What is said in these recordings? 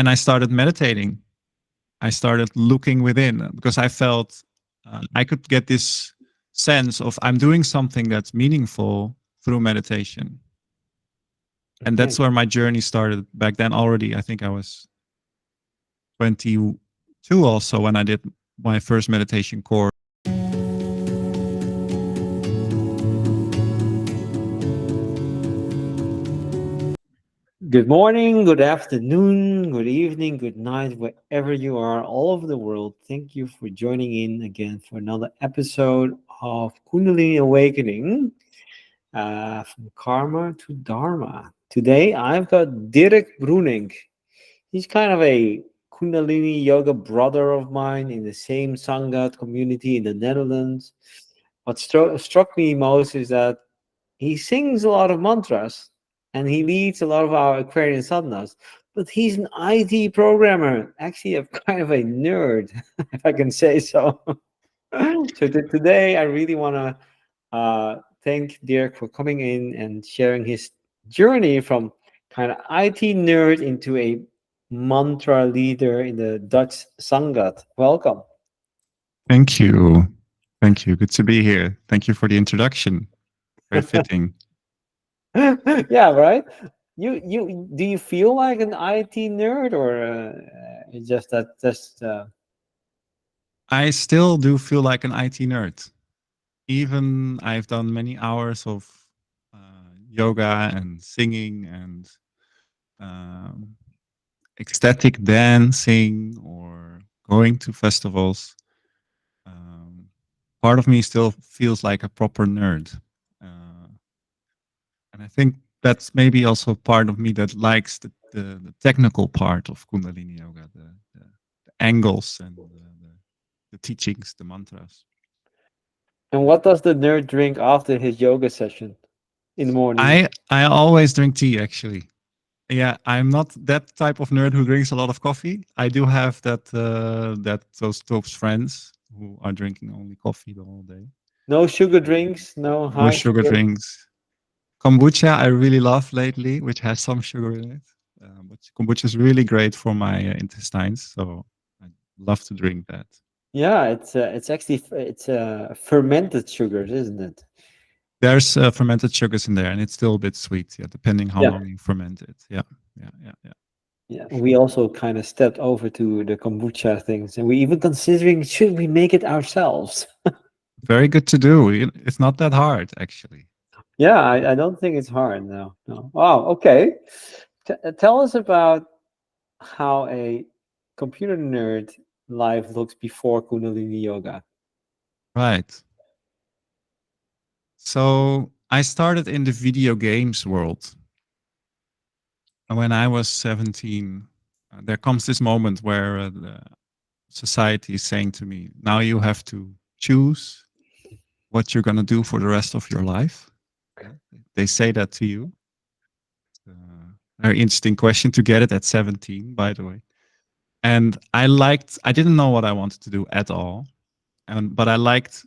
And I started meditating. I started looking within because I felt I could get this sense of I'm doing something that's meaningful through meditation. And that's where my journey started back then already. I think I was 22 also when I did my first meditation course. Good morning, good afternoon, good evening, good night, wherever you are, all over the world. Thank you for joining in again for another episode of Kundalini Awakening, from Karma to Dharma. Today, I've got Dirk Broenink. He's kind of a Kundalini Yoga brother of mine in the same Sangha community in the Netherlands. What struck me most is that he sings a lot of mantras and he leads a lot of our Aquarian sadhanas, but he's an IT programmer, actually a kind of a nerd, if I can say so. Today, I really want to thank Dirk for coming in and sharing his journey from kind of IT nerd into a mantra leader in the Dutch Sangha. Welcome. Thank you. Thank you. Good to be here. Thank you for the introduction. Very fitting. Yeah, right. You do you feel like an IT nerd, or it's just that I still do feel like an IT nerd. Even I've done many hours of yoga and singing and ecstatic dancing or going to festivals. Part of me still feels like a proper nerd. And I think that's maybe also part of me that likes the technical part of Kundalini Yoga, the angles and the teachings, the mantras. And what does the nerd drink after his yoga session in the morning? I always drink tea, actually. Yeah, I'm not that type of nerd who drinks a lot of coffee. I do have those friends who are drinking only coffee the whole day. No sugar drinks, no No high sugar sugar. drinks. Kombucha I really love lately, which has some sugar in it. But kombucha is really great for my intestines, so I love to drink that. Yeah, it's actually fermented sugars, isn't it? There's fermented sugars in there, and it's still a bit sweet, yeah, depending how Yeah. long you ferment it. Yeah, yeah, yeah, yeah. Yeah, we also kind of stepped over to the kombucha things, and we even considering should we make it ourselves. Very good to do. It's not that hard, actually. Yeah, I don't think it's hard. No, no. Wow. Okay. Tell us about how a computer nerd life looks before Kundalini Yoga. Right. So I started in the video games world. When I was 17, there comes this moment where the society is saying to me, now you have to choose what you're going to do for the rest of your life. They say that to you. Very interesting question to get it at 17, by the way. And I didn't know what I wanted to do at all. But I liked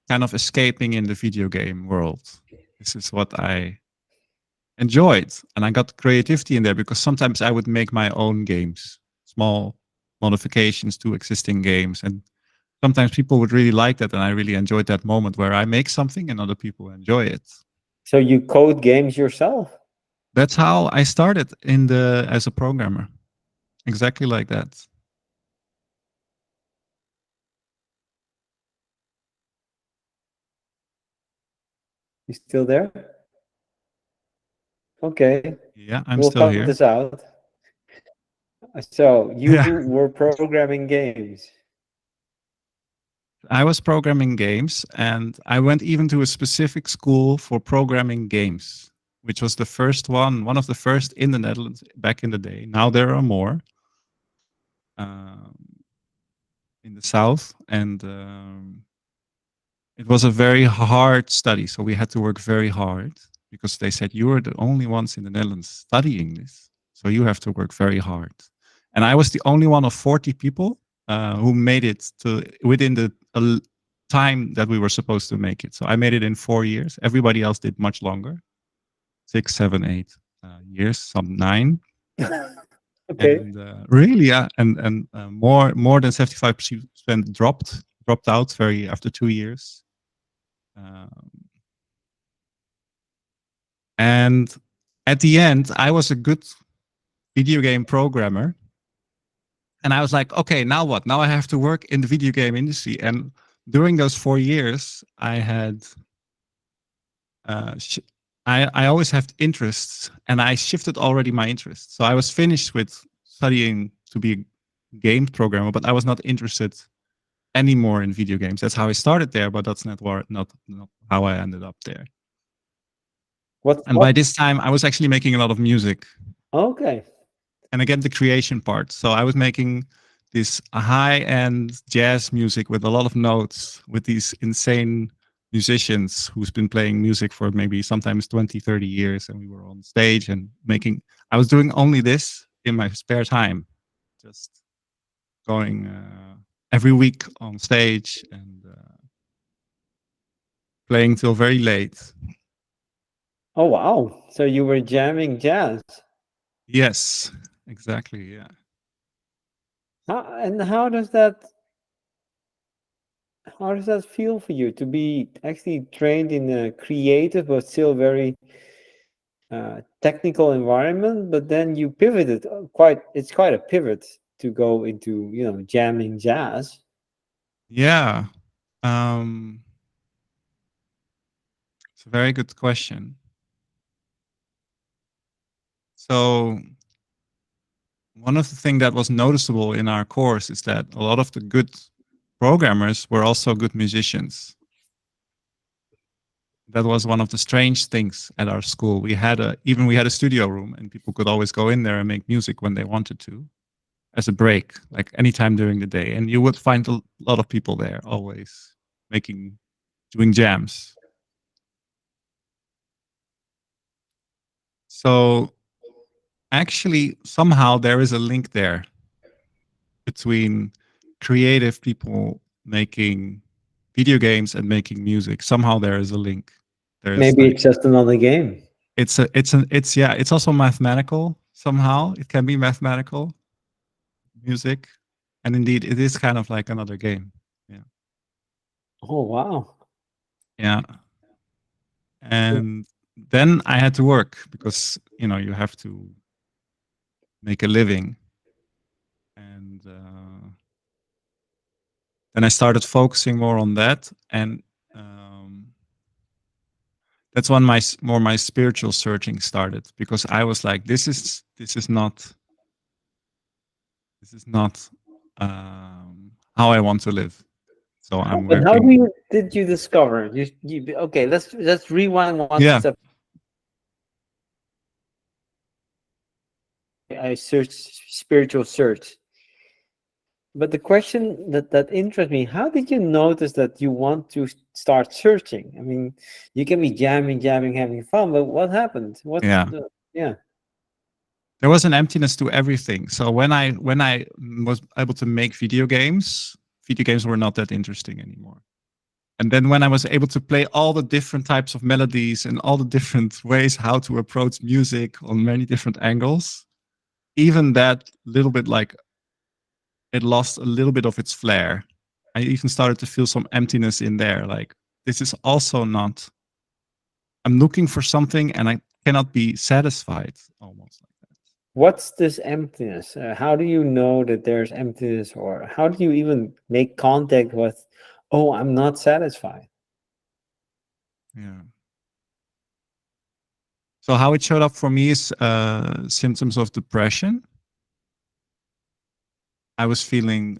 kind of escaping in the video game world. This is what I enjoyed. And I got creativity in there because sometimes I would make my own games, small modifications to existing games. And sometimes people would really like that. And I really enjoyed that moment where I make something and other people enjoy it. So you code games yourself? That's how I started as a programmer. Exactly like that. You still there? Okay. Yeah, I'm We'll still cut here. this out. So you Yeah. were programming games. I was programming games, and I went even to a specific school for programming games, which was the first one of the first in the Netherlands back in the day. Now there are more in the south, and it was a very hard study. So we had to work very hard because they said you are the only ones in the Netherlands studying this, so you have to work very hard. And I was the only one of 40 people who made it to within the time that we were supposed to make it. So I made it in 4 years. Everybody else did much longer, 6, 7, 8 years, some 9. Okay. and really, yeah, and more than 75% dropped out very after 2 years. Um, and at the end, I was a good video game programmer, and I was like, okay, now what? Now I have to work in the video game industry. And during those 4 years, I had uh, sh- I always have interests, and I shifted already my interests. So I was finished with studying to be a game programmer, but I was not interested anymore in video games. That's how I started there, but that's not how I ended up there. And What? by this time, I was actually making a lot of music, Okay. and again the creation part. So I was making this high-end jazz music with a lot of notes, with these insane musicians who's been playing music for maybe sometimes 20, 30 years, and we were on stage and making. I was doing only this in my spare time, just going every week on stage and playing till very late. Oh wow. So you were jamming jazz. Yes, exactly. Yeah. And how does that feel for you to be actually trained in a creative but still very technical environment, but then you pivoted it's quite a pivot to go into, jamming jazz. Yeah. Um, it's a very good question. So one of the things that was noticeable in our course is that a lot of the good programmers were also good musicians. That was one of the strange things at our school. We had a studio room, and people could always go in there and make music when they wanted to, as a break, like anytime during the day. And you would find a lot of people there always doing jams. So actually, somehow there is a link there between creative people making video games and making music. Somehow there is a link. There's Maybe like it's just another game. it's yeah, it's also mathematical somehow. It can be mathematical music. And indeed it is kind of like another game. Yeah. Oh wow. Yeah. And then I had to work because you have to make a living. And then I started focusing more on that, and that's when my spiritual searching started, because I was like, this is not how I want to live. So I'm But how working. did you discover you okay, let's rewind one Yeah, step. I searched spiritual search. But the question that interests me, how did you notice that you want to start searching? I mean, you can be jamming, having fun, but what happened? yeah. Yeah. There was an emptiness to everything. So when I was able to make video games were not that interesting anymore. And then when I was able to play all the different types of melodies and all the different ways how to approach music on many different angles, even that little bit, like, it lost a little bit of its flair. I even started to feel some emptiness in there. Like, this is also not, I'm looking for something and I cannot be satisfied, almost like that. What's this emptiness? How do you know that there's emptiness, or how do you even make contact with, oh, I'm not satisfied? Yeah. So how it showed up for me is symptoms of depression. I was feeling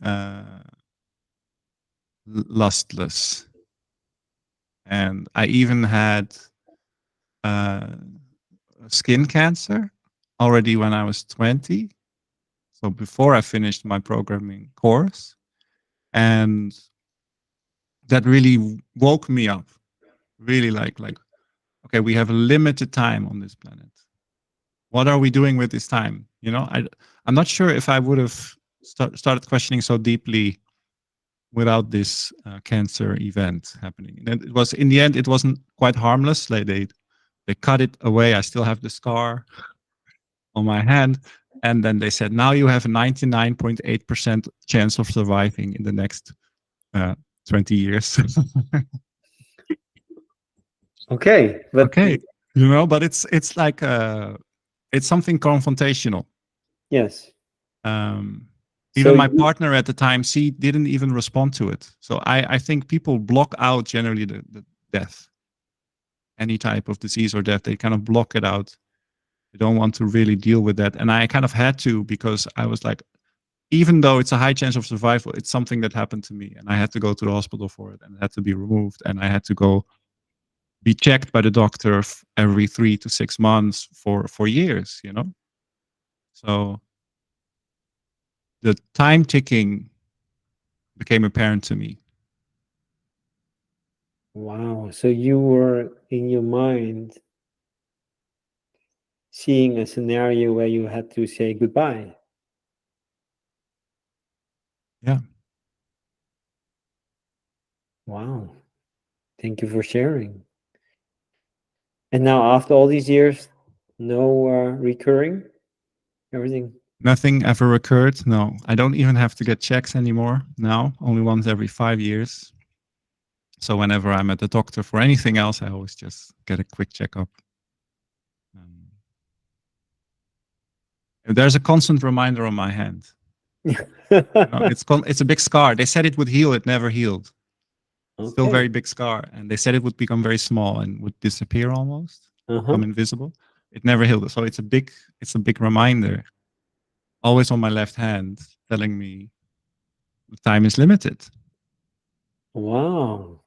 lustless, and I even had uh, skin cancer already when I was 20. So before I finished my programming course, and that really woke me up. Really, like, okay, we have a limited time on this planet. What are we doing with this time? I'm not sure if I would have started questioning so deeply without this cancer event happening. And it was, in the end, it wasn't quite harmless. Like, they cut it away. I still have the scar on my hand, And then they said, now you have a 99.8% chance of surviving in the next 20 years. Okay, but Okay, but it's like it's something confrontational. yes. Um, So Even my you, partner at the time, she didn't even respond to it. So I think people block out generally the death, any type of disease or death. They kind of block it out. They don't want to really deal with that. And I kind of had to, because I was like, even though it's a high chance of survival, it's something that happened to me, and I had to go to the hospital for it, and it had to be removed, and I had to go be checked by the doctor every 3 to 6 months for years. So the time ticking became apparent to me. wow. So you were in your mind seeing a scenario where you had to say goodbye. Yeah. Wow. Thank you for sharing. And now, after all these years, no recurring? Everything? Nothing ever occurred. No, I don't even have to get checks anymore now, only once every 5 years. So whenever I'm at the doctor for anything else, I always just get a quick checkup. There's a constant reminder on my hand. It's a big scar. They said it would heal. It never healed. Still Okay. very big scar. And they said it would become very small and would disappear almost, become invisible. It never healed. So it's a big reminder, always on my left hand, telling me time is limited. Wow.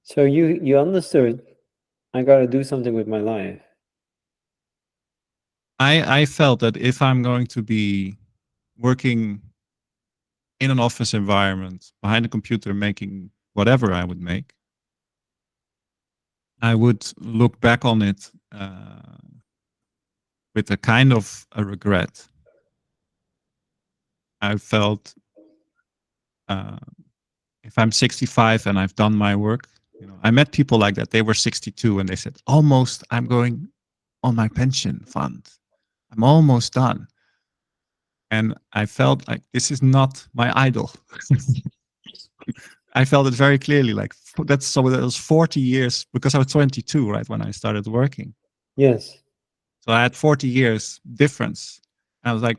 So you understood, I got to do something with my life. I felt that if I'm going to be working in an office environment behind a computer making whatever I would make, I would look back on it with a kind of a regret. I felt if I'm 65 and I've done my work, I met people like that. They were 62 and they said, almost, I'm going on my pension fund. I'm almost done. And I felt like this is not my idol. I felt it very clearly. Like that was 40 years, because I was 22, right, when I started working. Yes. So I had 40 years difference. And I was like,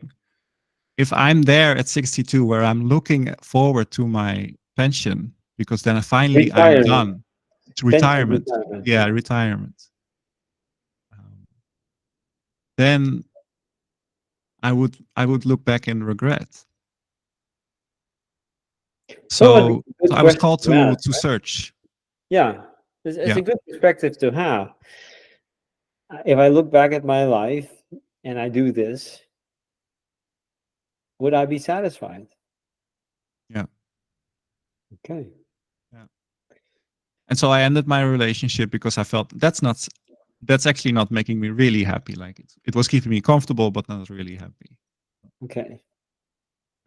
if I'm there at 62, where I'm looking forward to my pension, because then finally I'm Retirement. done. It's Pension retirement. retirement. Yeah, retirement. Then I would look back in regret. Well, a So good I was question called to ask. to search. Yeah, it's Yeah, a good perspective to have. If I look back at my life and I do this, would I be satisfied? yeah, Okay. yeah. And so I ended my relationship because I felt that's actually not making me really happy. Like it was keeping me comfortable, but not really happy. Okay.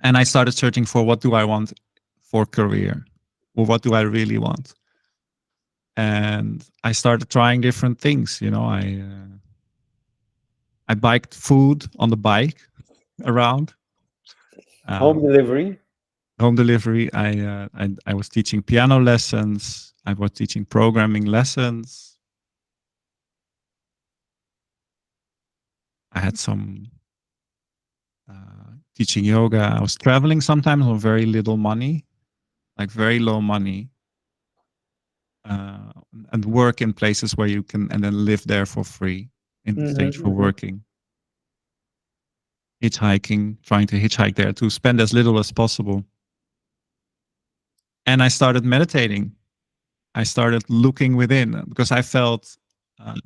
And I started searching for, what do I want for career, or what do I really want? And I started trying different things. I biked food on the bike around. Home Um, delivery. Home delivery. I was teaching piano lessons. I was teaching programming lessons. I had some teaching yoga. I was traveling sometimes on very little money, like very low money, uh, and work in places where you can, and then live there for free in exchange for working. Hitchhiking, trying to hitchhike there to spend as little as possible. And I started meditating. I started looking within, because I felt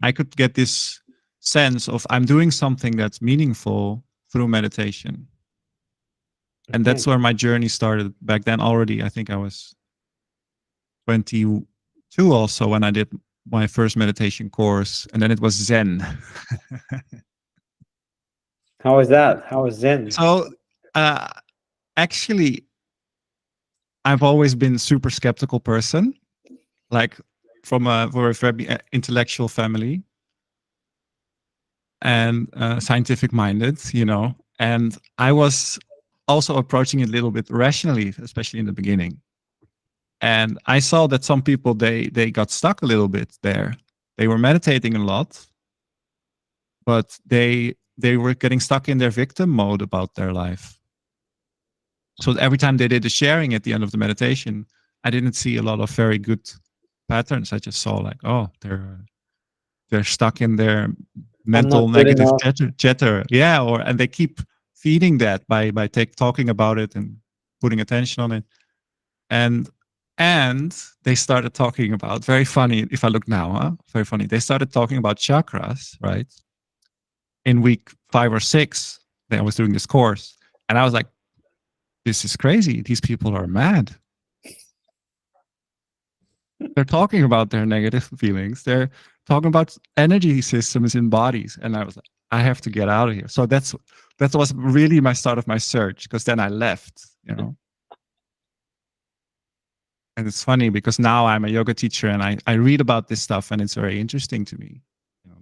I could get this sense of I'm doing something that's meaningful through meditation. And Okay. that's where my journey started back then already. I think I was 22 also when I did my first meditation course, and then it was Zen. How was that? How was Zen? So uh, actually, I've always been super skeptical person, like from a very intellectual family. and scientific minded, and I was also approaching it a little bit rationally, especially in the beginning. And I saw that some people they got stuck a little bit there. They were meditating a lot, but they were getting stuck in their victim mode about their life. So every time they did the sharing at the end of the meditation, I didn't see a lot of very good patterns. I just saw like, oh, they're stuck in their I'm not mental good negative enough. chatter. Yeah, and they keep feeding that by talking about it and putting attention on it. And they started talking about, very funny if I look now, very funny. They started talking about chakras, right? In week 5 or 6, I was doing this course, and I was like, this is crazy. These people are mad. They're talking about their negative feelings. They're talking about energy systems in bodies. And I was like, I have to get out of here. So that was really my start of my search, because then I left. And it's funny because now I'm a yoga teacher and I read about this stuff and it's very interesting to me.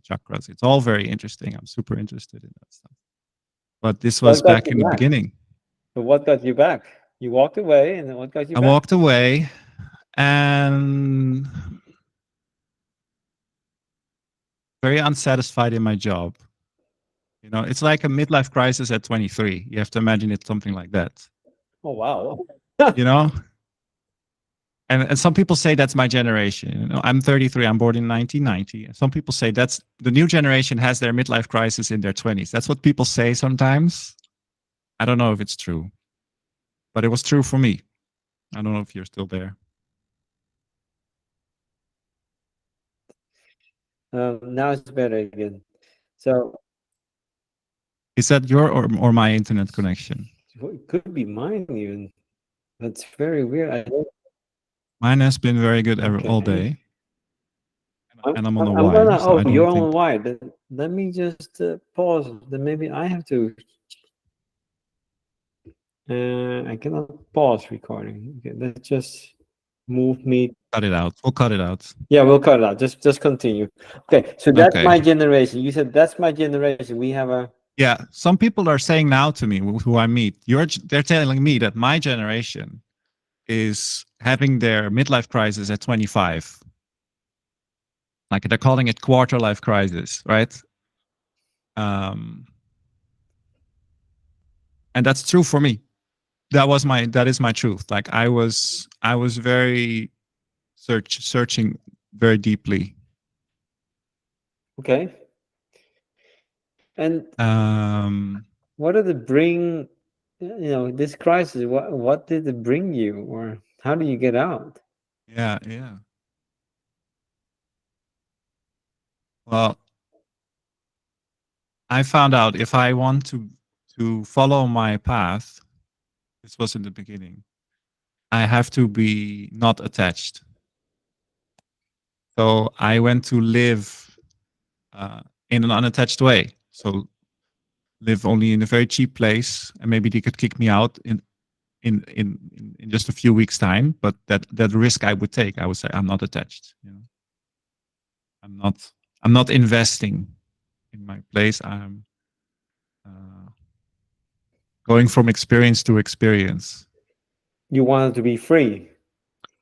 Chakras. It's all very interesting. I'm super interested in that stuff. But this was What got back you in the back? beginning. So what got you back? You walked away, and then what got you I back? walked away and very unsatisfied in my job. It's like a midlife crisis at 23. You have to imagine it something like that. Oh wow. You know, and some people say that's my generation. I'm 33. I'm born in 1990. Some people say that's the new generation has their midlife crisis in their 20s. That's what people say sometimes. I don't know if it's true, but it was true for me. I don't know if you're still there. Now it's better again. So Is that your or my internet connection? it could be mine even. That's very weird. I don't, Mine has been very good all okay. day, and I'm on a I'm wire, gonna. so Oh, I you're don't on think. wire. Let me just pause. Then maybe I have to. I cannot pause recording. Okay, let's just move me. Cut it out. We'll cut it out. Yeah, we'll cut it out. Just continue. Okay, so that's Okay. my generation. You said that's my generation. We have a. Yeah, some people are saying now to me who I meet, they're telling me that my generation is having their midlife crisis at 25. Like they're calling it quarter life crisis, right? Um, and that's true for me. That is my truth. Like I was very searching very deeply. Okay. And Um, what did it bring? This crisis. What did it bring you, or how do you get out? yeah, yeah. Well, I found out if I want to follow my path, this was in the beginning, I have to be not attached. So I went to live in an unattached way. So live only in a very cheap place, and maybe they could kick me out in just a few weeks' time. But that risk I would take, I would say I'm not attached. I'm not investing in my place. I'm uh, going from experience to experience. You wanted to be free.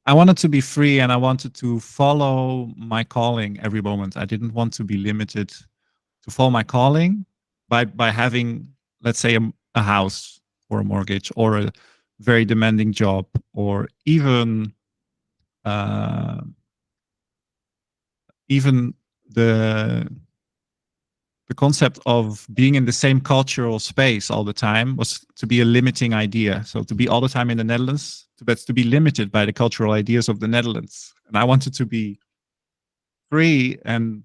I wanted to be free and I wanted to follow my calling every moment. I didn't want to be limited to follow my calling by having, let's say, a house or a mortgage or a very demanding job, or uh, even the concept of being in the same cultural space all the time was to be a limiting idea. So to be all the time in the Netherlands, that's to be limited by the cultural ideas of the Netherlands. And I wanted to be free and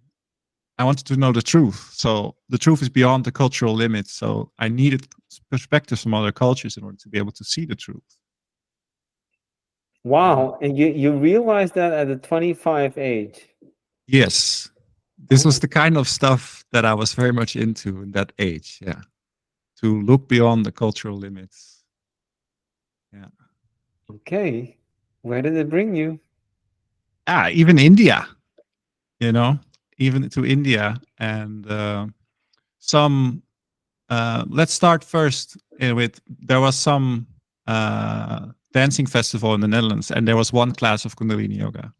I wanted to know the truth. So the truth is beyond the cultural limits. So I needed perspectives from other cultures in order to be able to see the truth. Wow. And you realized that at the 25 age. Yes. This was Oh, the kind of stuff that I was very much into in that age. Yeah. To look beyond the cultural limits. Yeah. okay. Where did it bring you? Even India, you know, even to India. And some. Let's start first with there was some dancing festival in the Netherlands, and there was one class of Kundalini Yoga,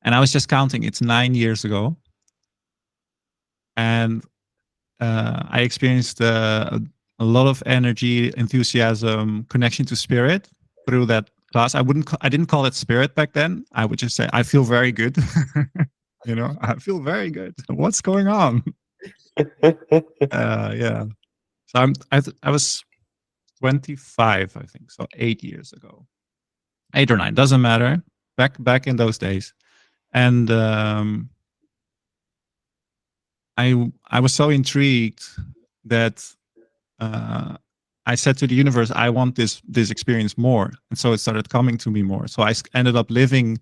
and I was just counting. It's 9 years ago, and I experienced a lot of energy, enthusiasm, connection to spirit through that class. I didn't call it spirit back then. I would just say I feel very good. I feel very good. What's going on? Yeah. So I was 25, I think. So 8 years ago, 8 or 9, doesn't matter. Back in those days, and I was so intrigued that I said to the universe, I want this experience more, and so it started coming to me more. So I ended up living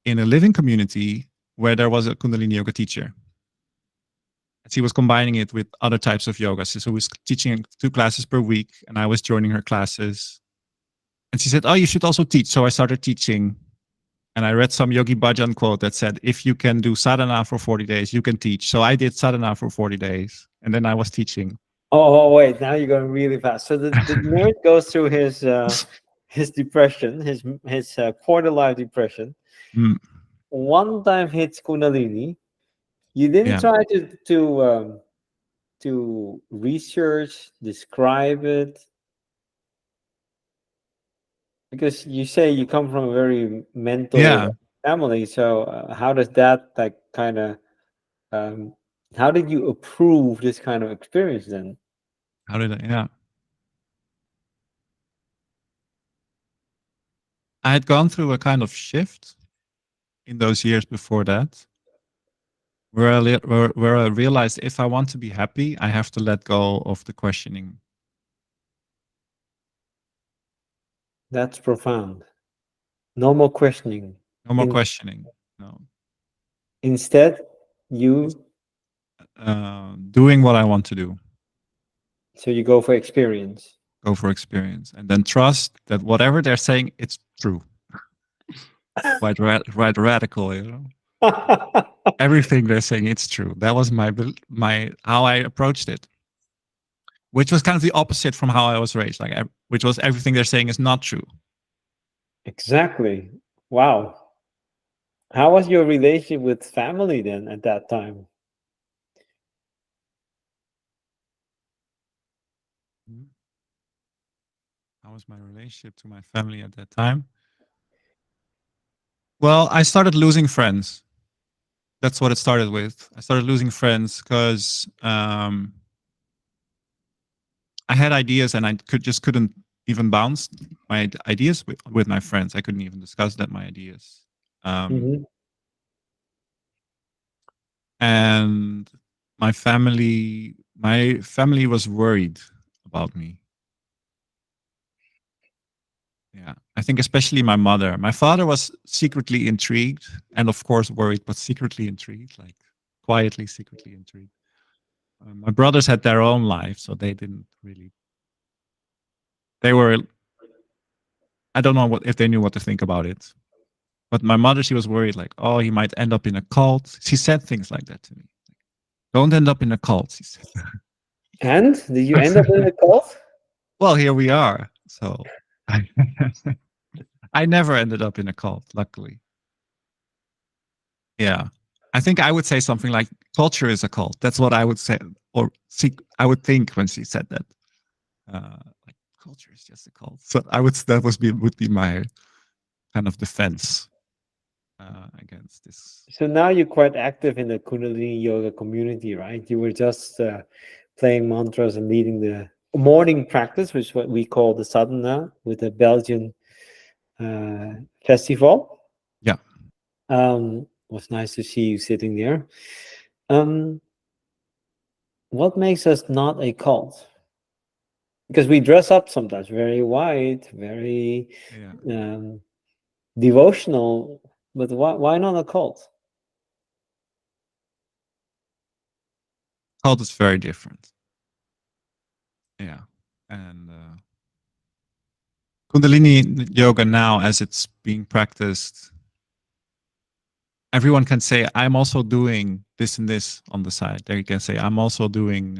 in a living community where there was a Kundalini Yoga teacher. And she was combining it with other types of yoga. So she was teaching 2 classes per week, and I was joining her classes. And she said, "Oh, you should also teach." So I started teaching, and I read some Yogi Bhajan quote that said, "If you can do sadhana for 40 days, you can teach." So I did sadhana for 40 days, and then I was teaching. Oh, wait, now you're going really fast. So the nerd goes through his depression, his quarter life depression. Mm, One time hits Kundalini. You didn't yeah, try to research, describe it, because you say you come from a very yeah. mental family. So how does that like kind of um, how did you approve this kind of experience then? How did I? Yeah, I had gone through a kind of shift in those years before that, where I realized if I want to be happy, I have to let go of the questioning. That's profound. No more questioning. No more In, questioning. No, Instead, you doing what I want to do. so you go for experience. Go for experience, and then trust that whatever they're saying, it's true. Quite radical, Everything they're saying, it's true. That was my how I approached it, which was kind of the opposite from how I was raised. Which was everything they're saying is not true. Exactly. Wow. How was your relationship with family then at that time? Mhm. How was my relationship to my family at that time? Well, I started losing friends. That's what it started with. I started losing friends because I had ideas and I couldn't even bounce my ideas with my friends. I couldn't even discuss that my ideas. Um, Hmm. and my family was worried about me. Yeah, I think especially my mother. My father was secretly intrigued and of course worried, but secretly intrigued, like quietly, secretly intrigued. My brothers had their own life, so they didn't really. They were. I don't know if they knew what to think about it. But my mother, she was worried, like, oh, he might end up in a cult. She said things like that to me. Don't end up in a cult, she said. And did you end up in a cult? Well, here we are. So I, I never ended up in a cult, luckily. Yeah. I think I would say something like culture is a cult. That's what I would say, or I would think when she said that. Like culture is just a cult. So would be my kind of defense against this. So now you're quite active in the Kundalini Yoga community, right? You were just playing mantras and leading the morning practice, which is what we call the sadhana with the Belgian uh, festival. Yeah. It was nice to see you sitting there. Um, what makes us not a cult? Because we dress up sometimes very white, very Yeah. um, devotional, but why not a cult? Cult is very different. Yeah. And Kundalini yoga now, as it's being practiced, everyone can say, I'm also doing this and this on the side. There you can say, I'm also doing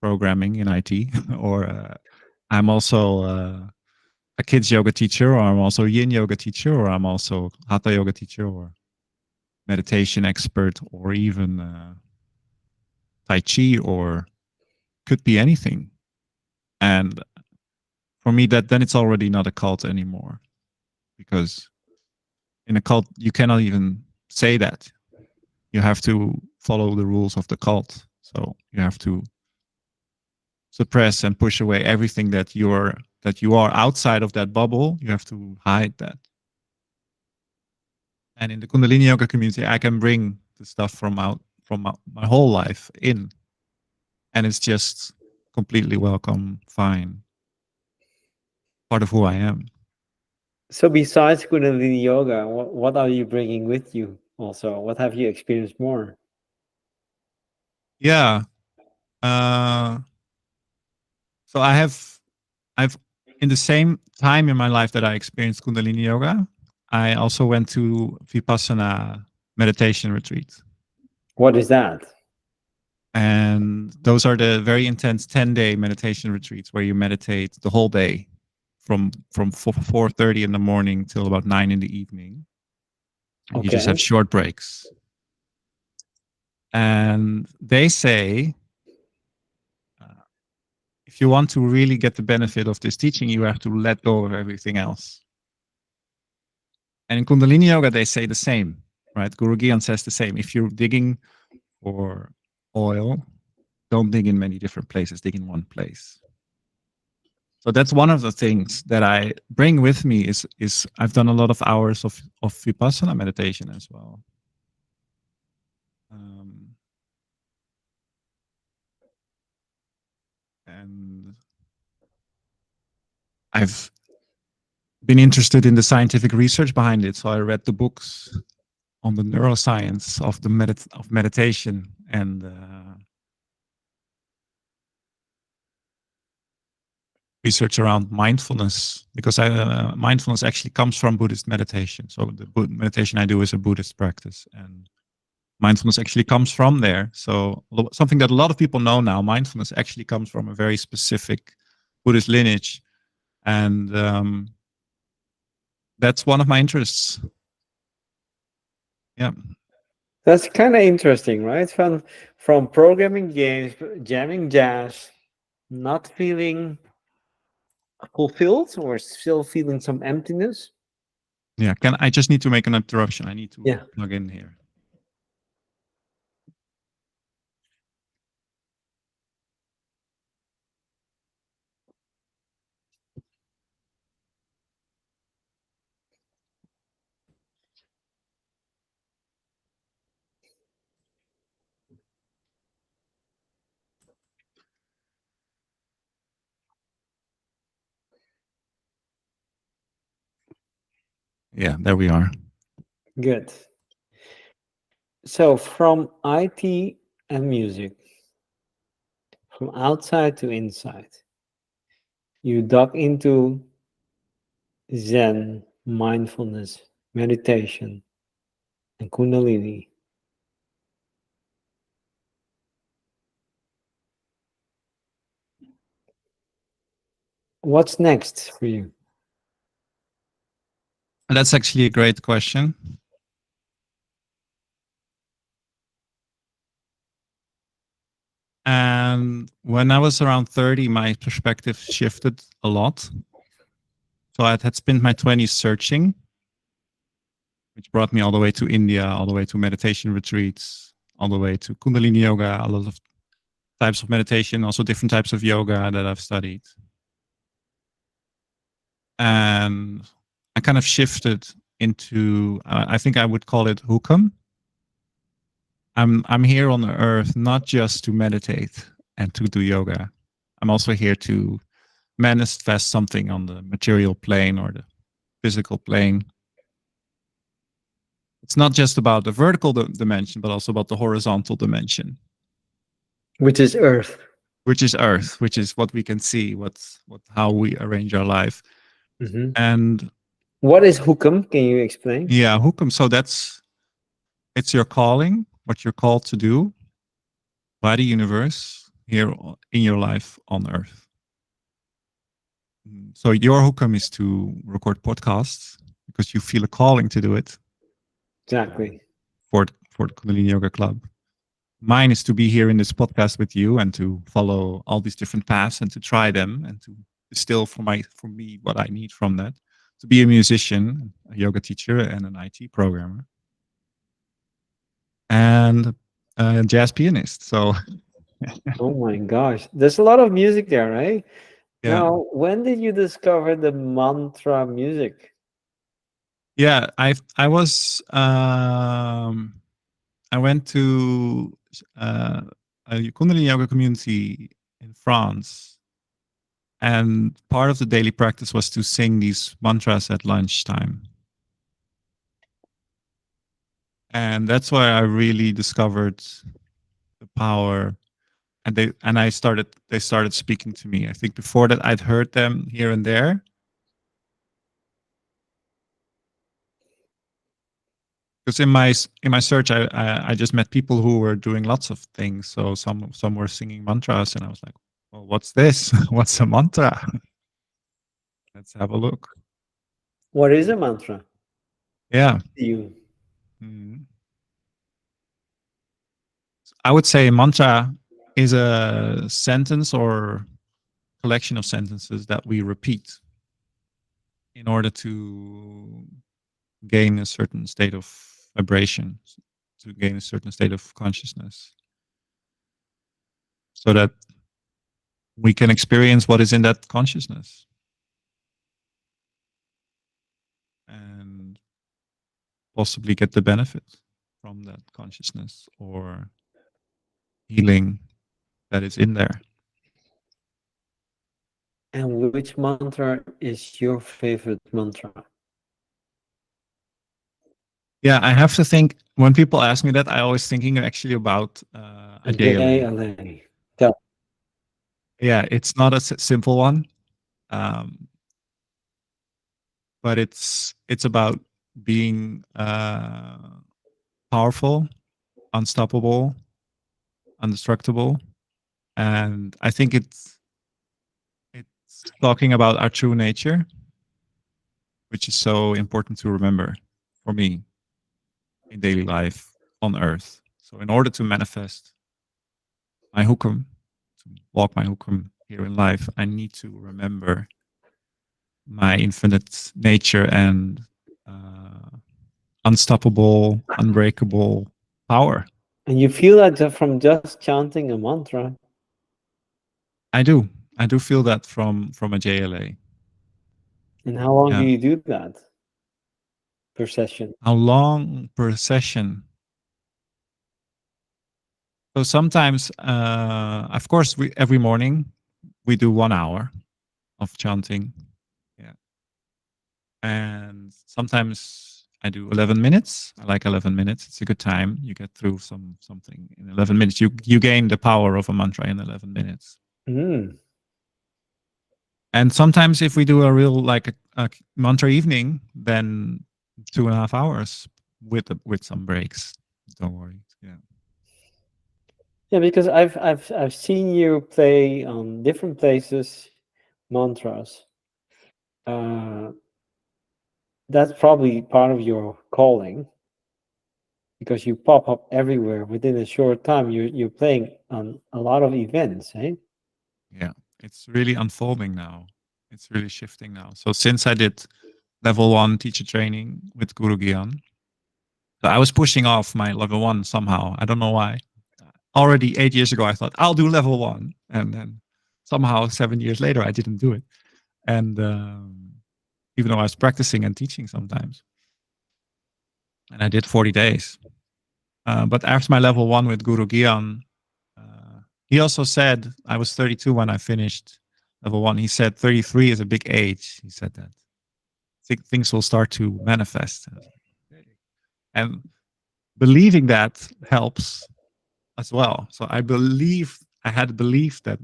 programming in IT, or I'm also a kids yoga teacher, or I'm also a yin yoga teacher, or I'm also hatha yoga teacher, or meditation expert, or even tai chi, or could be anything. And for me, that then it's already not a cult anymore, because in a cult you cannot even say that. You have to follow the rules of the cult. So you have to suppress and push away everything that you are outside of that bubble. You have to hide that. And in the Kundalini Yoga community, I can bring the stuff from my whole life in, and it's just completely welcome, fine, part of who I am. So besides Kundalini Yoga, what are you bringing with you also? What have you experienced more? Yeah. So I've in the same time in my life that I experienced Kundalini Yoga, I also went to Vipassana meditation retreats. What is that? And those are the very intense 10-day meditation retreats where you meditate the whole day from 4:30 in the morning till about 9 in the evening. And you just have Okay. short breaks. And they say, if you want to really get the benefit of this teaching, you have to let go of everything else. And in Kundalini Yoga, they say the same, right? Guru Gyan says the same. If you're digging for oil, don't dig in many different places, dig in one place. So that's one of the things that I bring with me is I've done a lot of hours of Vipassana meditation as well. And I've been interested in the scientific research behind it. So I read the books on the neuroscience of of meditation, and research around mindfulness, because mindfulness actually comes from Buddhist meditation. So the meditation I do is a Buddhist practice, and mindfulness actually comes from there. So something that a lot of people know now, mindfulness actually comes from a very specific Buddhist lineage, and that's one of my interests. Yeah. That's kind of interesting, right? From programming games, jamming jazz, not feeling fulfilled or still feeling some emptiness. Yeah. I just need to make an interruption. I need to Yeah. plug in here. Yeah, there we are. Good. So from IT and music, from outside to inside, you dug into Zen, mindfulness, meditation, and Kundalini. What's next for you? That's actually a great question. And when I was around 30, my perspective shifted a lot. So I had spent my 20s searching, which brought me all the way to India, all the way to meditation retreats, all the way to Kundalini Yoga, a lot of types of meditation, also different types of yoga that I've studied. And I kind of shifted into, I think I would call it hukam. I'm here on earth not just to meditate and to do yoga. I'm also here to manifest something on the material plane or the physical plane. It's not just about the vertical dimension, but also about the horizontal dimension, Which is Earth. which is Earth, which is what we can see, how we arrange our life. Mm-hmm. And what is hukam? Can you explain? yeah, hukam. So it's your calling. what you're called to do by the universe here in your life on Earth. So your hukum is to record podcasts because you feel a calling to do it Exactly. for the Kundalini Yoga Club. Mine is to be here in this podcast with you and to follow all these different paths and to try them and to distill for me what I need from that. To be a musician, a yoga teacher, and an IT programmer, and a jazz pianist. So Oh my gosh, there's a lot of music there, right? yeah, Now, when did you discover the mantra music? yeah. I went to uh, a Kundalini Yoga community in France, and part of the daily practice was to sing these mantras at lunchtime. And that's why I really discovered the power. And they started speaking to me. I think before that I'd heard them here and there, because in my search I just met people who were doing lots of things. So some were singing mantras, and I was like, well, what's this? What's a mantra? Let's have a look. What is a mantra Yeah. to you? Mhm. I would say mantra is a sentence or collection of sentences that we repeat in order to gain a certain state of vibration, to gain a certain state of consciousness, so that we can experience what is in that consciousness and possibly get the benefit from that consciousness or healing that is in there. And which mantra is your favorite mantra? Yeah, I have to think. When people ask me that, I always thinking actually about a JLA. JLA. Tell. Yeah, it's not a simple one, um, but it's about being powerful, unstoppable, indestructible, and I think it's talking about our true nature, which is so important to remember for me in daily life on Earth. So, in order to manifest my hukum, to walk my hukum here in life, I need to remember my infinite nature and unstoppable, unbreakable power. And you feel that from just chanting a mantra. I do. I do feel that from a JLA. And how long do Yeah. you do that per session? How long per session? So sometimes, of course, every morning we do 1 hour of chanting. Yeah. And sometimes I do 11 minutes. I like 11 minutes. It's a good time. You get through something in 11 minutes. You gain the power of a mantra in 11 minutes. Mm. And sometimes if we do a real like a mantra evening, then 2.5 hours with some breaks. Don't worry. Yeah. Yeah, because I've seen you play on different places mantras. Uh, that's probably part of your calling because you pop up everywhere within a short time. You're playing on a lot of events, eh? Yeah. It's really unfolding now. It's really shifting now. So since I did level 1 teacher training with Guru Gyan, so I was pushing off my level 1 somehow. I don't know why. Already 8 years ago, I thought I'll do level 1, and then somehow 7 years later, I didn't do it. And even though I was practicing and teaching sometimes, and I did 40 days. But after my level 1 with Guru Gyan, he also said I was 32 when I finished level 1. He said 33 is a big age. He said that things will start to manifest. And believing that helps as well. So I had belief that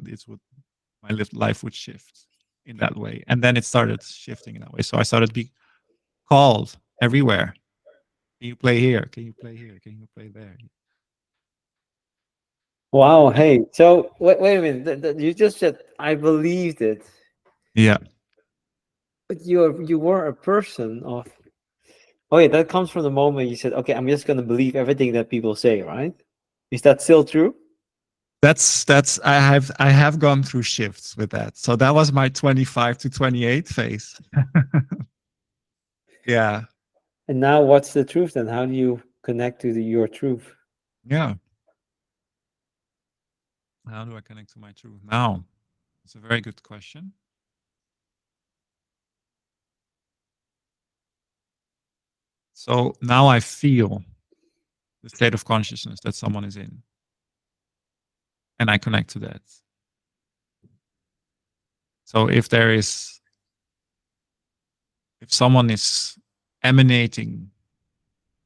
my life would shift in that way, and then it started shifting in that way. So I started to be called everywhere. Can you play here? Can you play here? Can you play there? Wow. Hey. So wait a minute. You just said I believed it, Yeah, but you were a person of. Oh yeah, that comes from the moment you said, "Okay, I'm just gonna believe everything that people say." Right? Is that still true? that's I have gone through shifts with that. So that was my 25 to 28 phase. Yeah, And now, what's the truth? Then how do you connect to your truth? yeah. How do I connect to my truth now? It's a very good question. So now I feel the state of consciousness that someone is in, and I connect to that. So if someone is emanating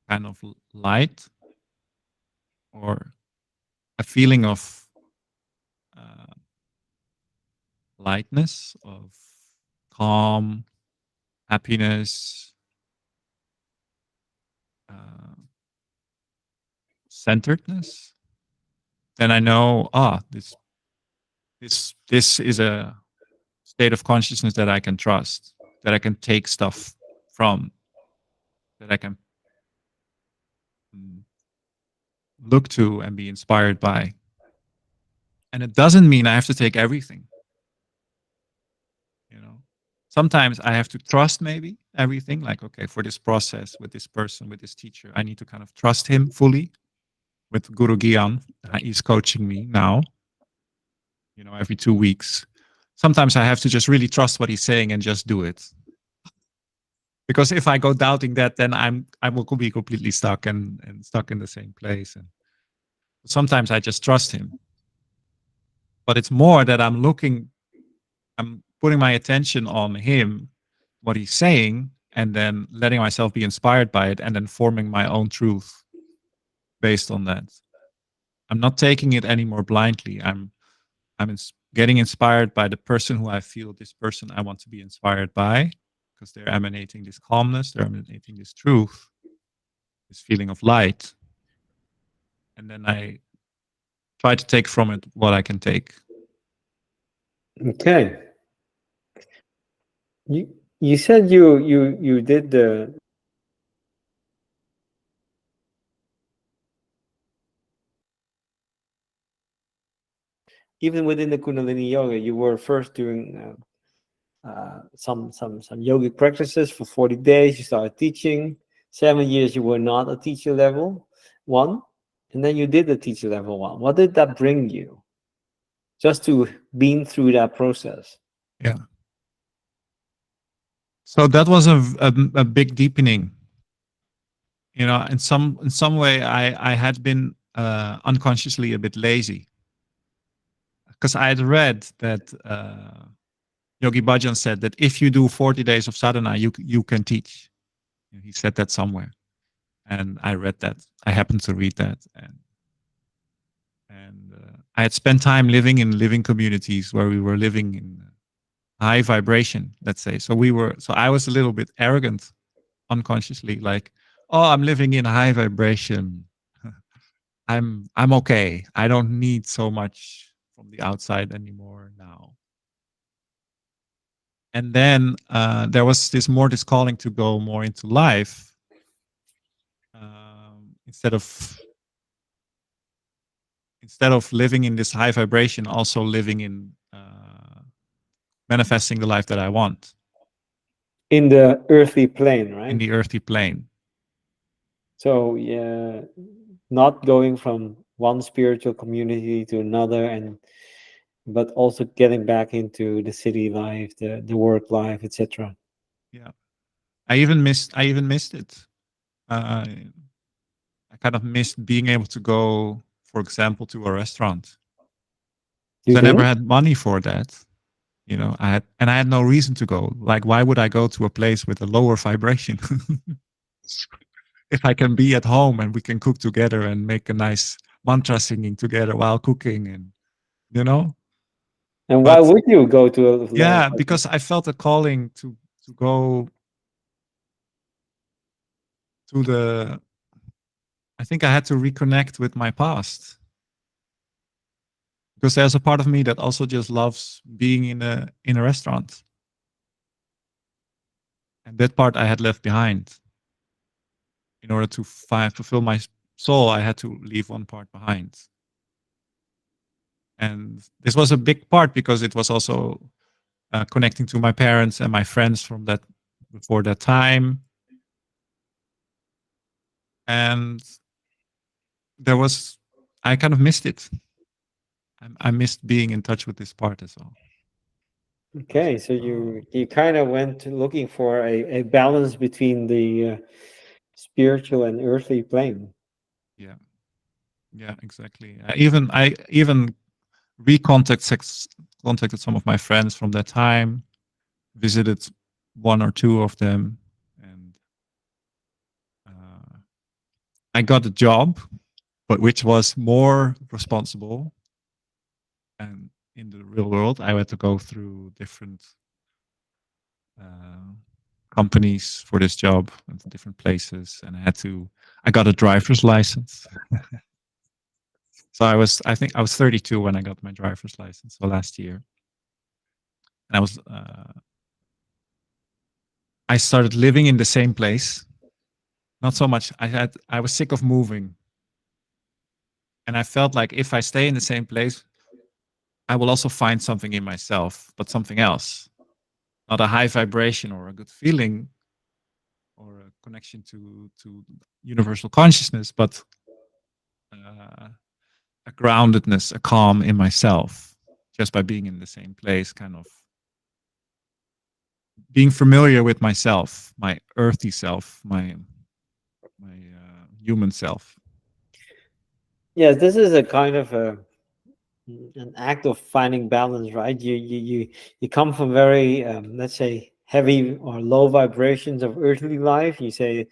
kind of light or a feeling of uh, lightness, of calm, happiness, uh, centeredness, then I know, this is a state of consciousness that I can trust, that I can take stuff from, that I can mm, look to and be inspired by. And it doesn't mean I have to take everything, you know. Sometimes I have to trust maybe everything, like, okay, for this process with this person, with this teacher, I need to kind of trust him fully. With Guru Gian, he's coaching me now, every 2 weeks. Sometimes I have to just really trust what he's saying and just do it. Because if I go doubting that, then I will be completely stuck and stuck in the same place. And sometimes I just trust him. But it's more that I'm putting my attention on him, what he's saying, and then letting myself be inspired by it, and then forming my own truth based on that. I'm not taking it anymore blindly. I'm getting inspired by the person who I feel this person I want to be inspired by, because they're emanating this calmness, they're emanating this truth, this feeling of light, and then I try to take from it what I can take. Okay. You said you did the even within the Kundalini Yoga, you were first doing some yogic practices for 40 days. You started teaching. 7 years you were not a teacher level one, and then you did the teacher level one. What did that bring you? Just to been through that process. Yeah. So that was a big deepening. In some way, I had been unconsciously a bit lazy, because I had read that Yogi Bhajan said that if you do 40 days of sadhana, you can teach. He said that somewhere, and I read that. I happened to read that, and I had spent time living in living communities where we were living in high vibration, let's say. So I was a little bit arrogant unconsciously, like, oh, I'm living in high vibration. I'm okay. I don't need so much from the outside anymore now. And then there was this calling to go more into life, instead of living in this high vibration, also living in manifesting the life that I want In the earthly plane, in right? the earthly plane. So yeah, not going from one spiritual community to another, and but also getting back into the city life, the work life, etc. Yeah, I even missed it. Uh, I kind of missed being able to go, for example, to a restaurant, You because I never didn't? had money for that. I had no reason to go. Like, why would I go to a place with a lower vibration if I can be at home and we can cook together and make a nice mantra singing together while cooking, and you know. And why But would you go to a yeah, because I felt a calling to go to the. I think I had to reconnect with my past. because there's a part of me that also just loves being in a restaurant, and that part I had left behind. In order to fulfill my soul, I had to leave one part behind. And this was a big part because it was also connecting to my parents and my friends from that before that time. And there was, I kind of missed it. I missed being in touch with this part as well. I was Okay, like, so oh, you kind of went looking for a balance between the spiritual and earthly plane. yeah, yeah, exactly. I even contacted some of my friends from that time, visited one or two of them, and uh, I got a job, but which was more responsible. And in the real world, I had to go through different uh, companies for this job and different places, and I got a driver's license. So I think I was 32 when I got my driver's license, so last year, and I started living in the same place. Not so much. I was sick of moving, and I felt like if I stay in the same place, I will also find something in myself, but something else, not a high vibration or a good feeling or a connection to universal consciousness, but uh, a groundedness, a calm in myself, just by being in the same place, kind of being familiar with myself, my earthy self, my human self. Yes, this is a kind of an act of finding balance, right? You come from very let's say heavy or low vibrations of earthly life. You say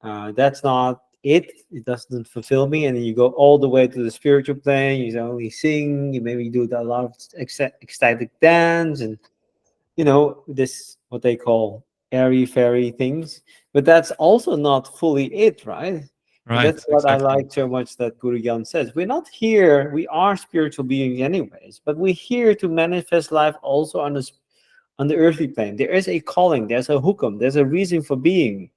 that's not it. It doesn't fulfill me, and then you go all the way to the spiritual plane. You only sing. You maybe do a lot of ecstatic dance and this what they call airy fairy things, but that's also not fully it, right? And Right, that's what I exactly. like so much that Guru Gyan says. We're not here, we are spiritual beings anyways, but we're here to manifest life also on on the earthly plane. There is a calling, there's a hukum, there's a reason for being.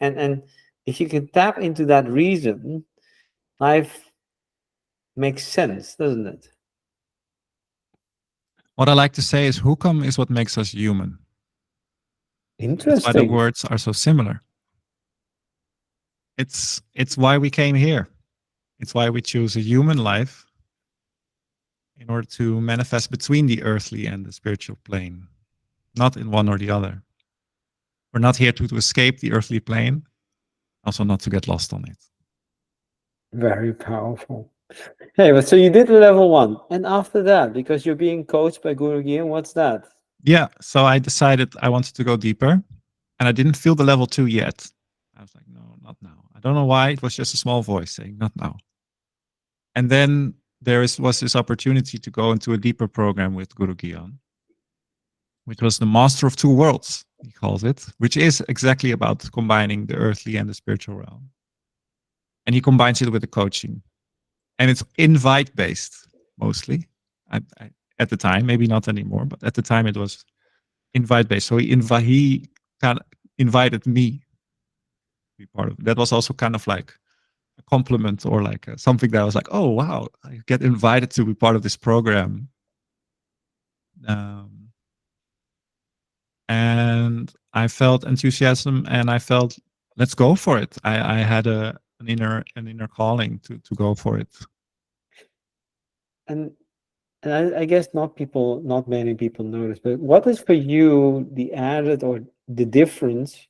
And if you can tap into that reason, life makes sense, doesn't it? What I like to say is hukam is what makes us human. That's why the Interesting. words are so similar. It's why we came here. It's why we choose a human life in order to manifest between the earthly and the spiritual plane, not in one or the other. We're not here to escape the earthly plane, also not to get lost on it. Very powerful. Hey, but so you did level one, and after that, because you're being coached by Guru Gyan, what's that? Yeah, so I decided I wanted to go deeper, and I didn't feel the level 2 yet. I was like, no, not now. I don't know why. It was just a small voice saying, not now. And then was this opportunity to go into a deeper program with Guru Gyan, which was the Master of Two Worlds, he calls it, which is exactly about combining the earthly and the spiritual realm. And he combines it with the coaching. And it's invite based mostly. At the time, maybe not anymore, but at the time it was invite based. So he kind of invited me to be part of it. That was also kind of like a compliment or like something that I was like, oh wow, I get invited to be part of this program. Um, and I felt enthusiasm, and I felt let's go for it. I had an inner calling to go for it. And I guess not many people notice, but what is for you the added or the difference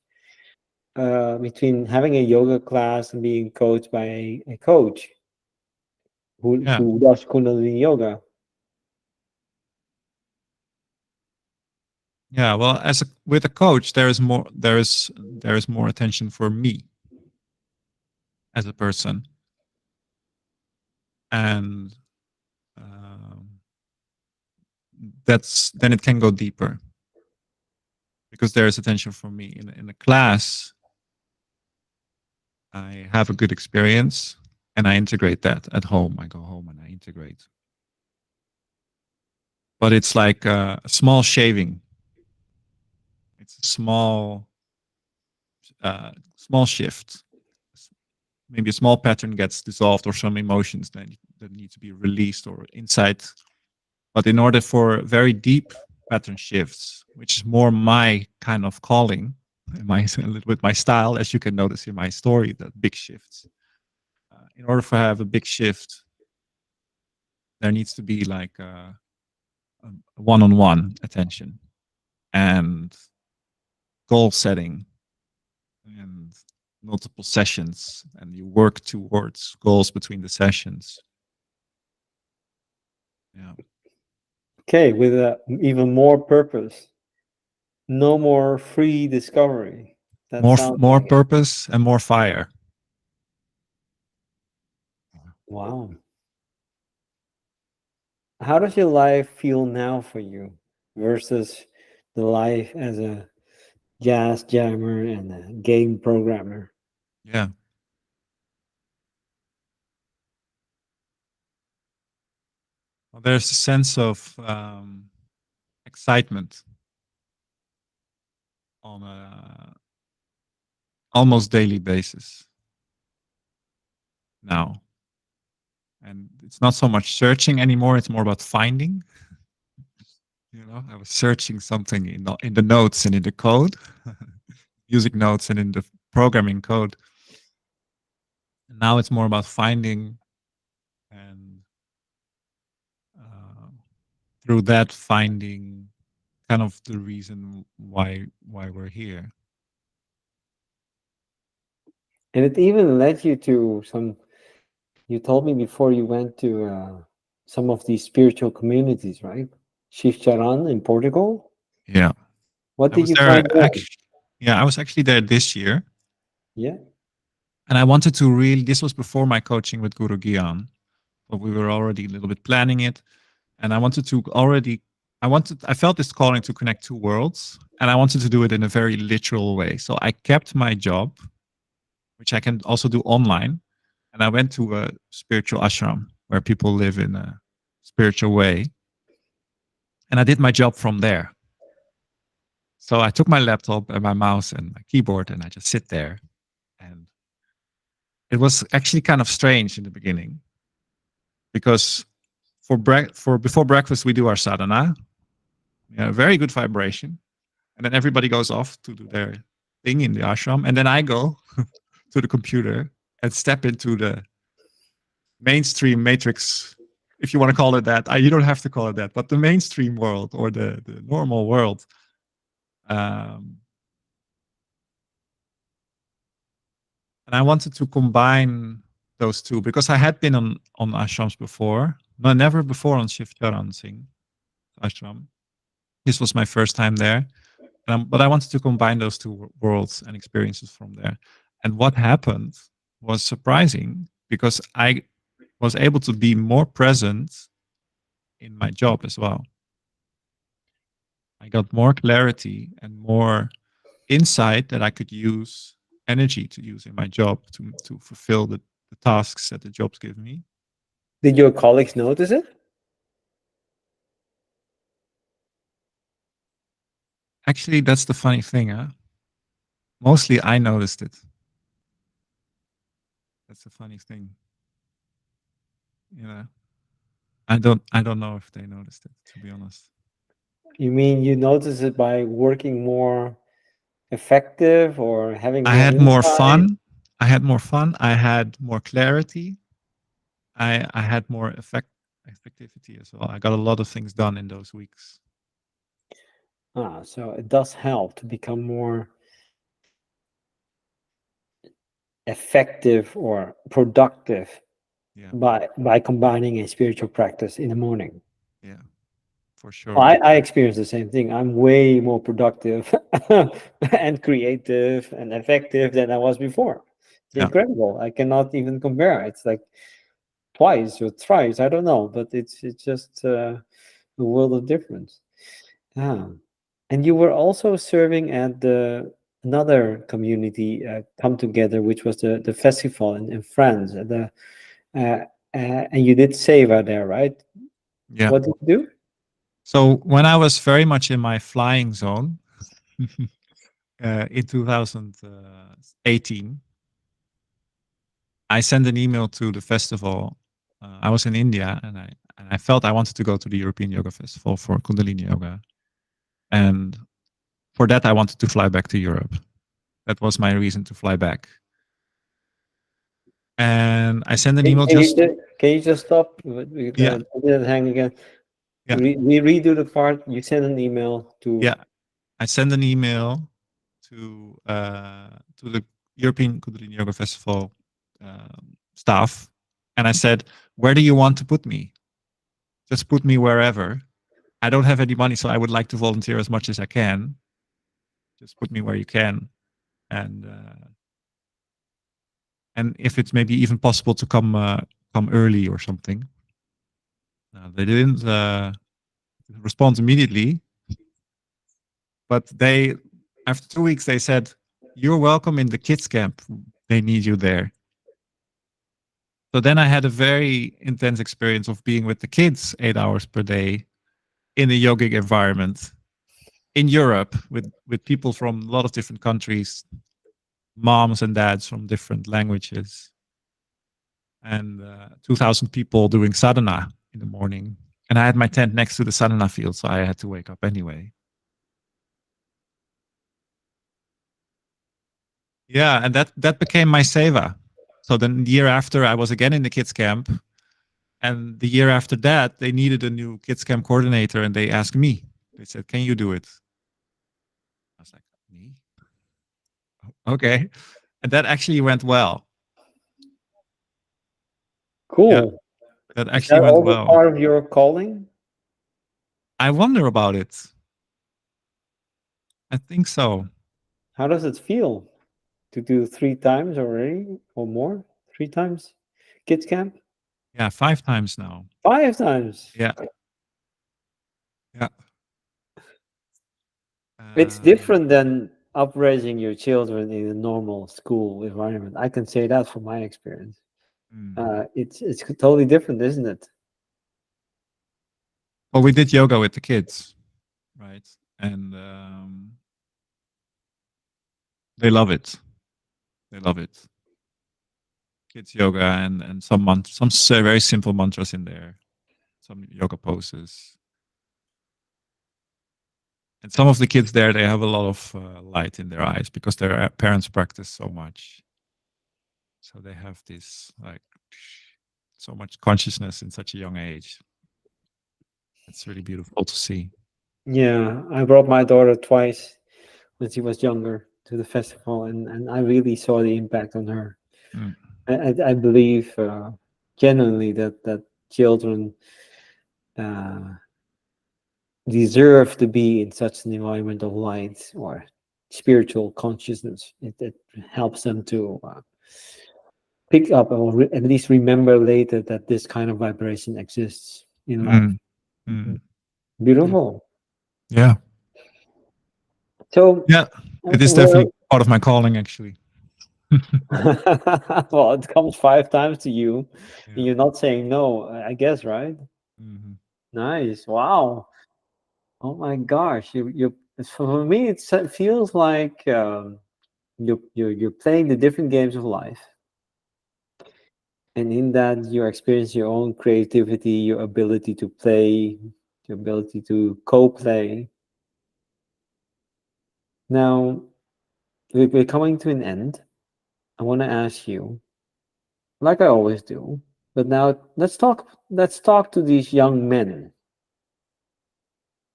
between having a yoga class and being coached by a coach Yeah, who does Kundalini Yoga? yeah. Well, with a coach, there is more attention for me as a person, and um, that's then it can go deeper because there is attention for me in a class. I have a good experience, and I integrate that at home. I go home and I integrate. but it's like a small shaving. It's a small shift. Maybe a small pattern gets dissolved, or some emotions that need to be released or insight. But in order for very deep pattern shifts, which is more my kind of calling, a little bit my style, as you can notice in my story, that big shifts. In order for have a big shift, there needs to be like a one-on-one attention and goal setting and multiple sessions, and you work towards goals between the sessions. Yeah. Okay, with even more purpose. No more free discovery. That sounds More like it. purpose and more fire. Wow. How does your life feel now for you versus the life as a jazz jammer and a game programmer? Yeah. Well, there's a sense of excitement on a almost daily basis now. And it's not so much searching anymore, it's more about finding. You know, I was searching something in the notes and in the code, music notes and in the programming code. And now it's more about finding, and uh, through that finding kind of the reason why we're here. And it even led you to some, you told me before you went to some of these spiritual communities, right? Charan in Portugal. Yeah. What I did was you there find there? actually. Yeah, I was actually there this year, Yeah. and I wanted to really. This was before my coaching with Guru Gyan, but we were already a little bit planning it, and I wanted to already. I felt this calling to connect two worlds, and I wanted to do it in a very literal way. So I kept my job, which I can also do online, and I went to a spiritual ashram where people live in a spiritual way, and I did my job from there. So I took my laptop and my mouse and my keyboard, and I just sit there. And it was actually kind of strange in the beginning, because for before breakfast we do our sadhana, yeah, very good vibration, and then everybody goes off to do their thing in the ashram, and then I go to the computer and step into the mainstream matrix, if you want to call it that. You don't have to call it that, but the mainstream world, or the normal world. Um, and I wanted to combine those two, because I had been on ashrams before, but never before on Shiv Charan Singh ashram. This was my first time there, but I wanted to combine those two worlds and experiences from there. And what happened was surprising, because I was able to be more present in my job as well. I got more clarity and more insight that I could use, energy to use in my job to fulfill the tasks that the jobs give me. Did your colleagues notice it? Actually, that's the funny thing. Huh? Mostly I noticed it. That's the funny thing. You know, I don't know if they noticed it, to be honest. You mean you notice it by working more effective or having I more had more insight? fun. I had more fun. I had more clarity. I had more effectivity as well. I got a lot of things done in those weeks. So it does help to become more effective or productive Yeah, by combining a spiritual practice in the morning. yeah, for sure. I experience the same thing. I'm way more productive and creative and effective than I was before. It's Yeah, incredible. I cannot even compare. It's like twice or thrice. I don't know, but it's just a world of difference. Yeah. And you were also serving at the another community come together, which was the festival in France. Uh, and you did Seva there, right? yeah. What did you do? So when I was very much in my flying zone in 2018, I sent an email to the festival. I was in India, and I felt I wanted to go to the European Yoga Festival for Kundalini Yoga, and for that I wanted to fly back to Europe. That was my reason to fly back. And I sent an email just Can you just stop? yeah, Hang again. yeah, We redo the part. You send an email to. yeah. I sent an email to the European Kundalini Yoga Festival staff, and I said, "Where do you want to put me? Just put me wherever. I don't have any money, so I would like to volunteer as much as I can. Just put me where you can, and if it's maybe even possible to come early or something." They didn't respond immediately, but they after 2 weeks they said, "You're welcome in the kids camp. They need you there." So then I had a very intense experience of being with the kids 8 hours per day in a yogic environment in Europe with people from a lot of different countries, moms and dads from different languages, and 2,000 people doing sadhana in the morning. And I had my tent next to the sadhana field, so I had to wake up anyway. Yeah, and that became my seva. So then the year after, I was again in the kids camp, and the year after that, they needed a new kids camp coordinator, and they asked me. They said, "Can you do it?" I was like, "Me? Okay." And that actually went well. Yeah, Cool. that Is actually that went also well. part of your calling? I wonder about it. I think so. How does it feel to do 3 times already or more? 3 times kids camp? Yeah, 5 times now. 5 times. Yeah, yeah. It's Um, different than upraising your children in a normal school environment. I can say that from my experience. mm. It's totally different, isn't it? Well, we did yoga with the kids, right? And they love it. They love it. Kids yoga and some very simple mantras in there, some yoga poses. And some of the kids there, they have a lot of light in their eyes because their parents practice so much. So they have this like so much consciousness in such a young age. It's really beautiful to see. Yeah, I brought my daughter twice when she was younger to the festival, and I really saw the impact on her. Mm. I believe genuinely that children deserve to be in such an environment of light or spiritual consciousness. It helps them to pick up or at least remember later that this kind of vibration exists in life. Mm. Mm. Mm. Beautiful. Yeah. So, Yeah. It is well, definitely part of my calling, actually. well, it comes 5 times to you, and Yeah. you're not saying no, I guess, right? Hmm. Nice. Wow. Oh my gosh. For me, it feels like you're playing the different games of life, and in that you experience your own creativity, your ability to play, your ability to co-play. Now we're coming to an end. I want to ask you, like I always do, but now let's talk to these young men.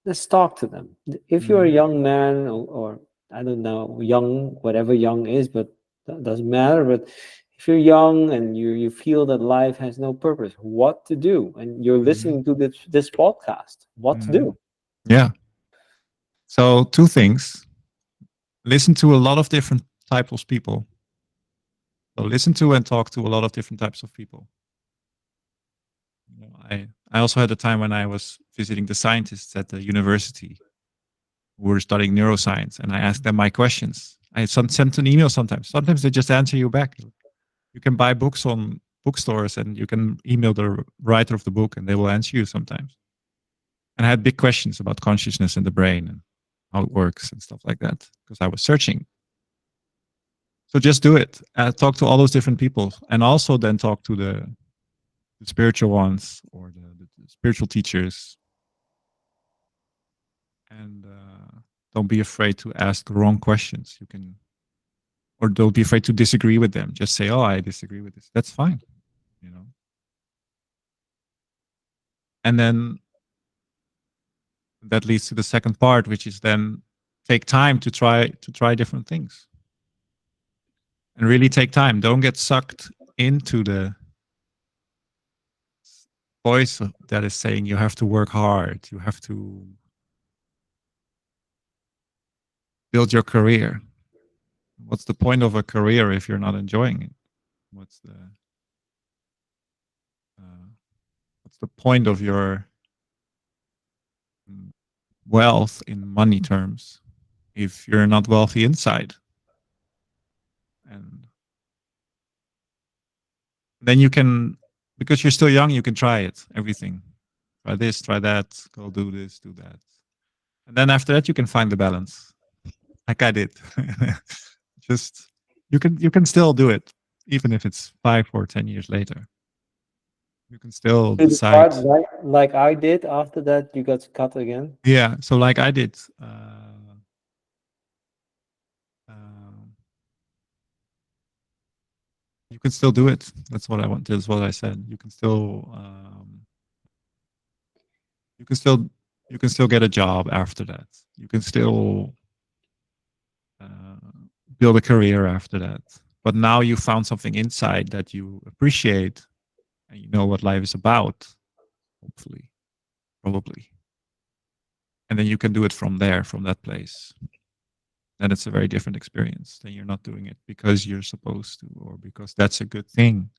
Let's talk to them. If you're a Hmm. young man, or I don't know, young, whatever young is, but that doesn't matter. But if you're young and you feel that life has no purpose, what to do? And you're Hmm. listening to this podcast, what to Hmm. do? Yeah. So two things. Listen to a lot of different types of people. So listen to and talk to a lot of different types of people. I also had a time when I was visiting the scientists at the university who were studying neuroscience, and I asked them my questions. I sent an email sometimes. Sometimes they just answer you back. You can buy books on bookstores, and you can email the writer of the book, and they will answer you sometimes. And I had big questions about consciousness and the brain and how it works and stuff like that because I was searching. So just do it. Talk to all those different people, and also then talk to the spiritual ones or the spiritual teachers. And don't be afraid to ask the wrong questions. You can, or don't be afraid to disagree with them. Just say, "Oh, I disagree with this." That's fine, you know. And then that leads to the second part, which is then take time to try different things and really take time. Don't get sucked into the voice that is saying you have to work hard, you have to build your career. What's the point of a career if you're not enjoying it? What's the uh, what's the point of your wealth in money terms if you're not wealthy inside? And then you can, because you're still young, you can try it, everything. Try this, try that, go do this, do that. And then after that you can find the balance. Like I did. Just you can still do it, even if it's 5 or 10 years later. You can still To the decide. part like I did after that, you got cut again. Yeah. So like I did. Um, you can still do it. That's what I want. That's what I said. You can still you can still get a job after that. You can still uh, build a career after that. But now you found something inside that you appreciate, and you know what life is about. Hopefully, probably, and then you can do it from there, from that place. Then it's a very different experience. Then you're not doing it because you're supposed to, or because that's a good thing.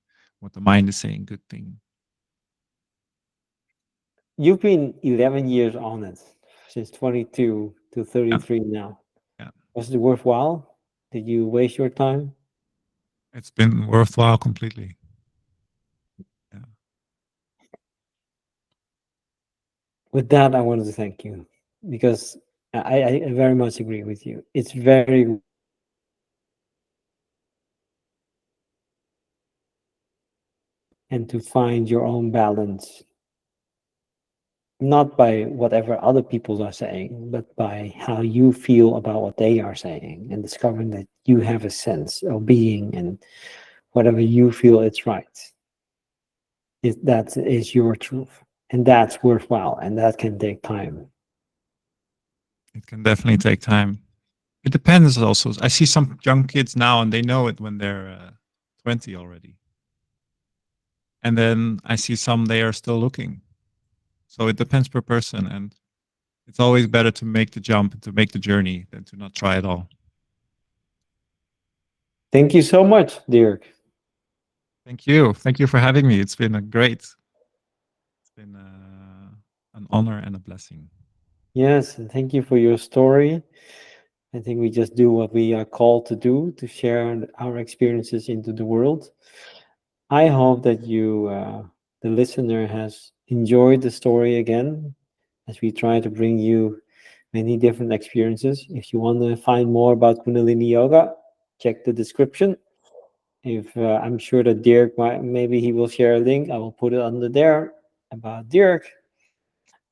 What the mind is saying, good thing. You've been 11 years on it, since 22 to Yeah, 33 now. yeah. Was it worthwhile? Did you waste your time? It's been worthwhile completely. Yeah. With that, I wanted to thank you because I very much agree with you. It's very and to find your own balance, not by whatever other people are saying, but by how you feel about what they are saying, and discovering that you have a sense of being and whatever you feel it's right. That is your truth, and that's worthwhile, and that can take time. It can definitely take time. It depends also. I see some young kids now and they know it when they're 20 already. And then I see some they are still looking. So it depends per person. And it's always better to make the jump and to make the journey than to not try at all. Thank you so much, Dirk. Thank you. Thank you for having me. It's been a great, it's been an honor and a blessing. Yes, and thank you for your story. I think we just do what we are called to do, to share our experiences into the world. I hope that you, the listener, has enjoyed the story again as we try to bring you many different experiences. If you want to find more about Kundalini Yoga, check the description. If I'm sure that Dirk maybe he will share a link. I will put it under there about Dirk.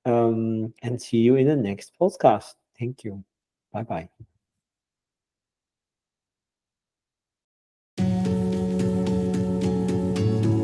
And see you in the next podcast. Thank you. Bye bye.